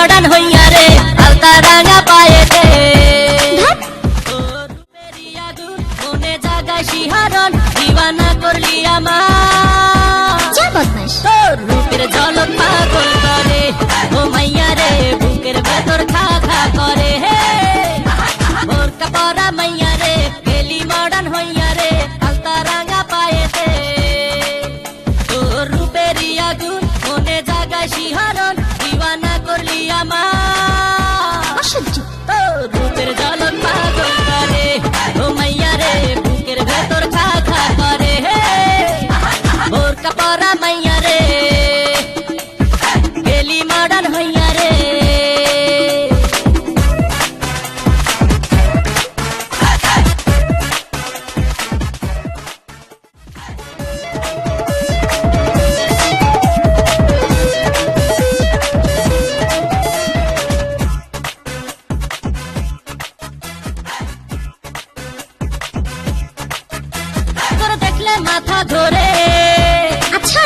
modern হইয়া রে আলতা রাঙা পায়েতে মনে জাগায় শিহারণ দিবানা করলি আমার তোর রূপের ঝলক পাগল করে ও মাইয়া রে বুকের ভেতর খা খা করে হে বোরকা পরা মাইয়া রে গেলি মডার্ন হইয়া রে আলতা রাঙা পায়েতে তোর রূপেরই আগুন মনে জাগায় শিহারণ দিবানা করলি আমার তোর রূপের ঝলক পাগল করে ও মাইয়া রে বুকের ভেতর খা খা করে হে বোরকা পরা মাইয়া রে গেলি মডার্ন হইয়া রে তোর দেখলে মাথা ধরে আচ্ছা